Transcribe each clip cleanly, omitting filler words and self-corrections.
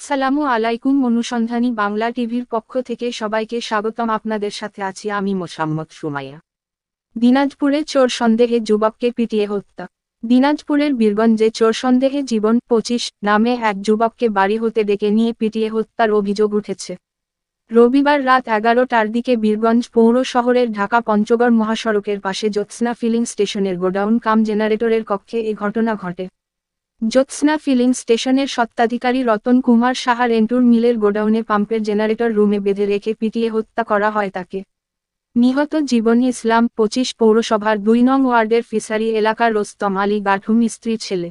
আসসালামু আলাইকুম। অনুসন্ধানী বাংলা টিভির পক্ষ থেকে সবাইকে স্বাগতম। আপনাদের সাথে আছি আমি মোসাম্মদ সুমাইয়া। দিনাজপুরে চোর সন্দেহে যুবককে পিটিয়ে হত্যা। দিনাজপুরের বীরগঞ্জে চোর সন্দেহে জীবন 25 নামে এক যুবককে বাড়ি হতে ডেকে নিয়ে পিটিয়ে হত্যার অভিযোগ উঠেছে। রবিবার রাত 11টার দিকে বীরগঞ্জ পৌর শহরের ঢাকা পঞ্চগড় মহাসড়কের পাশে জ্যোৎস্না ফিলিং স্টেশনের গোডাউন কাম জেনারেটরের কক্ষে এ ঘটনা ঘটে। জ্যোৎস্না ফিলিং স্টেশনের স্বত্বাধিকারী রতন কুমার সাহার এন্টুর মিলের গোডাউনে পাম্পের জেনারেটর রুমে বেঁধে রেখে পিটিয়ে হত্যা করা হয় তাকে। নিহত জীবন ইসলাম 25 পৌরসভার 2 নং ওয়ার্ডের ফিসারি এলাকার রোস্তম আলী গাঠু মিস্ত্রির ছেলে।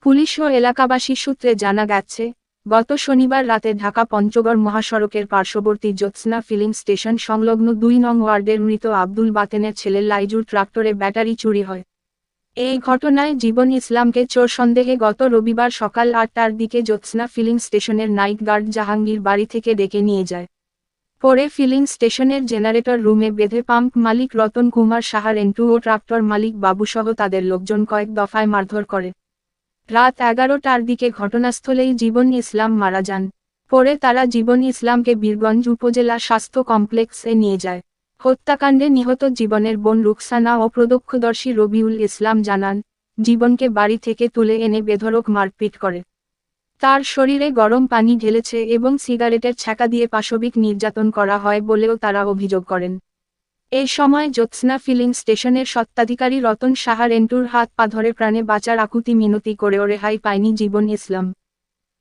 পুলিশ ও এলাকাবাসী সূত্রে জানা গেছে, গত শনিবার রাতে ঢাকা পঞ্চগড় মহাসড়কের পার্শ্ববর্তী জ্যোৎস্না ফিলিং স্টেশন সংলগ্ন 2 নং ওয়ার্ডের মৃত আব্দুল বাতেনের ছেলে লাইজুর ট্রাক্টরে ব্যাটারি চুরি হয়। এই ঘটনায় জীবন ইসলামকে চোর সন্দেহে গত রবিবার সকাল 8টার দিকে জ্যোৎস্না ফিলিং স্টেশনের নাইট গার্ড জাহাঙ্গীর বাড়ি থেকে ডেকে নিয়ে যায়। পরে ফিলিং স্টেশনের জেনারেটর রুমে বেঁধে পাম্প মালিক রতন কুমার সাহার এন্টু ও ট্রাক্টর মালিক বাবুসহ তাদের লোকজন কয়েক দফায় মারধর করে। রাত 11টার দিকে ঘটনাস্থলেই জীবন ইসলাম মারা যান। পরে তারা জীবন ইসলামকে বীরগঞ্জ উপজেলা স্বাস্থ্য কমপ্লেক্সে নিয়ে যায়। হত্যাকাণ্ডে নিহত জীবনের বোন রুকসানা ও প্রত্যক্ষদর্শী রবিউল ইসলাম জানান, জীবনকে বাড়ি থেকে তুলে এনে বেধড়ক মারপিট করে। তার শরীরে গরম পানি ঢেলেছে এবং সিগারেটের ছ্যাঁকা দিয়ে পাশবিক নির্যাতন করা হয় বলেও তারা অভিযোগ করেন। এই সময় জ্যোৎস্না ফিলিং স্টেশনের স্বত্বাধিকারী রতন সাহার এন্টুর হাত পা ধরে প্রাণে বাঁচার আকুতি মিনতি করেও রেহাই পায়নি জীবন ইসলাম।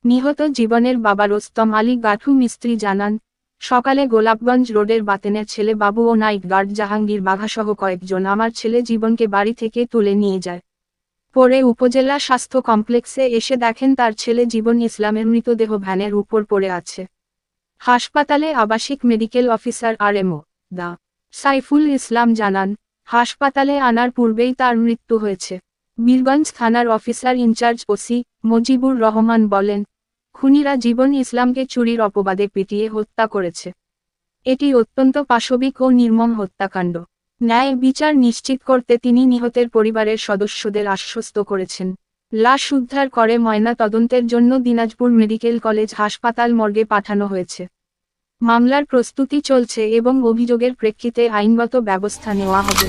নিহত জীবনের বাবা রোস্তম আলী গাঠু মিস্ত্রি জানান, সকালে গোলাপগঞ্জ রোডের বাতেনের ছেলে বাবু ও নাইট গার্ড জাহাঙ্গীর বাঘাসহ কয়েকজন আমার ছেলে জীবনকে বাড়ি থেকে তুলে নিয়ে যায়। পরে উপজেলা স্বাস্থ্য কমপ্লেক্সে এসে দেখেন তার ছেলে জীবন ইসলামের মৃতদেহ ভ্যানের উপর পড়ে আছে। হাসপাতালে আবাসিক মেডিকেল অফিসার আরএমও ডা. সাইফুল ইসলাম জানান, হাসপাতালে আনার পূর্বেই তার মৃত্যু হয়েছে। বীরগঞ্জ থানার officer in charge OC Mujibur Rahman বলেন, খুনিরা জীবন ইসলামকে চুরির অপবাদে পিটিয়ে হত্যা করেছে। এটি অত্যন্ত পাশবিক ও নির্মম হত্যাকাণ্ড। ন্যায় বিচার নিশ্চিত করতে তিনি নিহতের পরিবারের সদস্যদের আশ্বস্ত করেছেন। লাশ উদ্ধার করে ময়না তদন্তের জন্য দিনাজপুর মেডিকেল কলেজ হাসপাতাল মর্গে পাঠানো হয়েছে। মামলার প্রস্তুতি চলছে এবং অভিযোগের প্রেক্ষিতে আইনগত ব্যবস্থা নেওয়া হবে।